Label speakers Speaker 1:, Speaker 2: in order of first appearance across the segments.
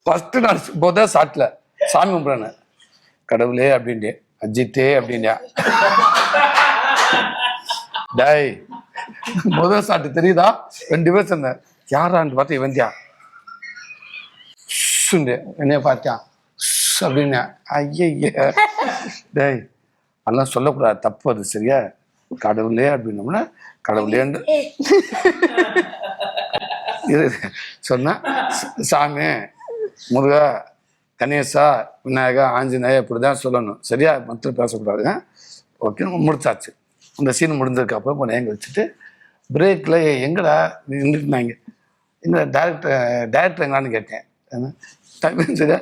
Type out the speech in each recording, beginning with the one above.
Speaker 1: First நான் முதல் ஷாட்ல சாமி கும்பிட்றேன். கடவுளே அப்படின்ட்டு, அஜித்தே அப்படின்யா. டேய் முதல் ஷாட்டு தெரியுதா? 2 பேர் சொன்னேன். யாரான்னு பார்த்து இவன்தியா என்னைய பார்த்தியான் அப்படின்னா. ஐய டேய் அதெல்லாம் சொல்லக்கூடாது, தப்பு அது, சரியா? கடவுளே அப்படின்னோம்னா கடவுளேன்னு சொன்னா, சாமி, முருகா, கணேசா, விநாயகா, ஆஞ்சநேயா இப்படிதான் சொல்லணும், சரியா? மற்ற பேசக்கூடாதுங்க. ஓகே, முடிச்சாச்சு. அந்த சீன் முடிஞ்சதுக்கு அப்புறம் கொஞ்சம் எங்க வச்சுட்டு பிரேக்கில் எங்கடா நின்றுட்டுனாங்க. எங்க டேரக்டர் எங்களான்னு கேட்டேன். சரியா?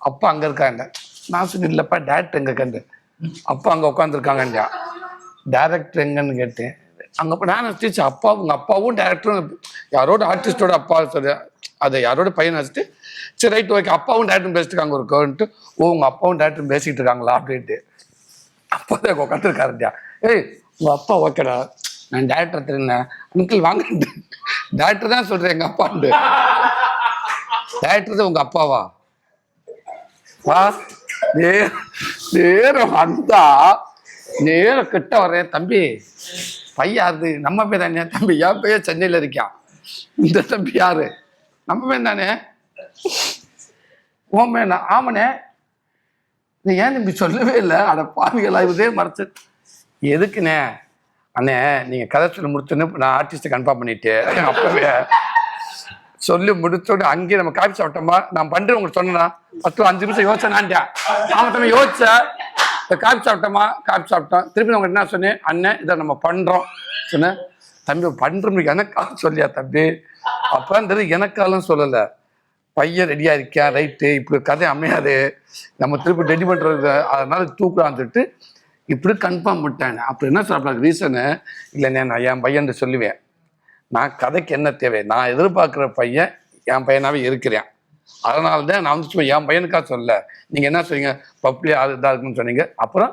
Speaker 1: அப்பா அங்கே இருக்காங்க. நான் சொன்னேன், இல்லைப்பா டேரக்டர் எங்கே கண்டு. அப்பா அங்கே உட்காந்துருக்காங்கண்டியா. டேரக்டர் எங்கன்னு கேட்டேன். அங்கே போய் நான் நினச்சிச்சு அப்பா, உங்கள் அப்பாவும் டேரக்டரும் யாரோட ஆர்டிஸ்டோட அப்பா, சரியா? அதை யாரோட பையன் வச்சுட்டு, சரி ரைட் ஓகே, அப்பாவும் டேரக்டரும் பேசிட்டு இருக்காங்க ஒரு கோன்ட்டு. ஓ உங்கள் அப்பாவும் டேரக்டரும் பேசிகிட்டு இருக்காங்களா அப்படின்ட்டு. அப்பா தான் உட்காந்துருக்காருண்டியா. ஏய் உங்கள் அப்பா ஓகேடா, நான் டேரக்டர் தெரியுறேன் அங்கிள் வாங்க. டேரக்டர் தான் சொல்கிறேன் எங்கள் அப்பாண்டு. டேரக்டர் தான் உங்கள் அப்பாவா? வா நேரம் வந்தா நேரம் கிட்ட வரேன். தம்பி பையன் அது நம்ம பையன் தானே? தம்பி என் பையன் சென்னையில் இருக்கான். இந்த தம்பி யாரு? நம்ம பையன் தானே? ஓமே ஆமனே, நீ ஏன் தம்பி சொல்லவே இல்லை? அட பாவிகளா, இதே மறைச்சு எதுக்குண்ணே? அண்ணே நீங்கள் கதை சொல்லி முடிச்சோன்னு நான் ஆர்டிஸ்ட்டை கன்ஃபார்ம் பண்ணிட்டு அப்பவே சொல்லி முடிச்சோட அங்கேயே நம்ம காப்பி சாப்பிட்டோமா, நான் பண்றேன் உங்களுக்கு சொன்னா 10-5 நிமிஷம் யோசிச்சான்டா. அவன் தம்பி யோசிச்ச காப்பி சாப்பிட்டோமா, காப்பி சாப்பிட்டோம். திருப்பி அவங்க என்ன சொன்னேன், அண்ணன் இதை நம்ம பண்றோம் சொன்னேன். தம்பி பண்றோம் எனக்கா சொல்லியா தம்பி? அப்பதான் தெரியும், எனக்காலும் சொல்லலை. பையன் ரெடியா இருக்கா, ரைட்டு, இப்படி கதை அமையாது, நம்ம திருப்பி ரெடி பண்றது, அதனால தூக்கலான்னு சொல்லிட்டு இப்படி கன்ஃபார்ம் பண்ணிட்டாங்க. அப்படி என்ன சொல்ல ரீசனு இல்லைண்ணே, நான் என் பையன் சொல்லுவேன். நான் கதைக்கு என்ன தேவை, நான் எதிர்பார்க்குற பையன் என் பையனாவே இருக்கிறேன். அதனால தான் நான் வந்து என் பையனுக்காக சொல்ல. நீங்கள் என்ன சொன்னீங்க, பப்ளியா அது இதாக இருக்குன்னு சொன்னீங்க. அப்புறம்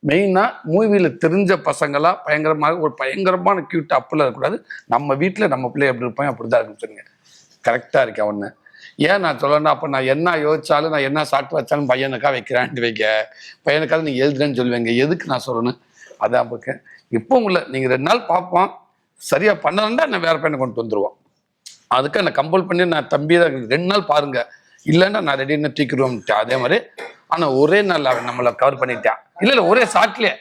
Speaker 1: மெயினாக மூவியில் தெரிஞ்ச பசங்களாக பயங்கரமாக ஒரு பயங்கரமான கியூட் அப்பெல்லாம் இருக்கக்கூடாது. நம்ம வீட்டில் நம்ம பிள்ளை எப்படி இருப்பேன் அப்படி தான் இருக்குன்னு சொன்னீங்க. கரெக்டாக இருக்கேன் ஒன்று. ஏன் நான் சொல்லணும், அப்போ நான் என்ன யோசிச்சாலும், நான் என்ன சாப்பிட்டு வச்சாலும் பையனுக்காக வைக்கிறான்ட்டு வைக்க, பையனுக்காக நீங்கள் எழுதுறேன்னு சொல்லுவீங்க. எதுக்கு நான் சொல்லணும்? அதான் இருக்கேன். இப்போ உங்களை நீங்கள் 2 நாள் பார்ப்போம், சரியா பண்ணலன்னா நான் வேற பையனை கொண்டு வந்துருவோம். அதுக்கு நான் கம்பல் பண்ணி நான் தம்பி தான் 2 நாள் பாருங்க, இல்லைன்னா நான் ரெடின்னு தூக்கிடுவோம். அதே மாதிரி ஆனால் ஒரே நாள் அவன் நம்மளை கவர் பண்ணிட்டான். இல்லை ஒரே ஷாட்லேயே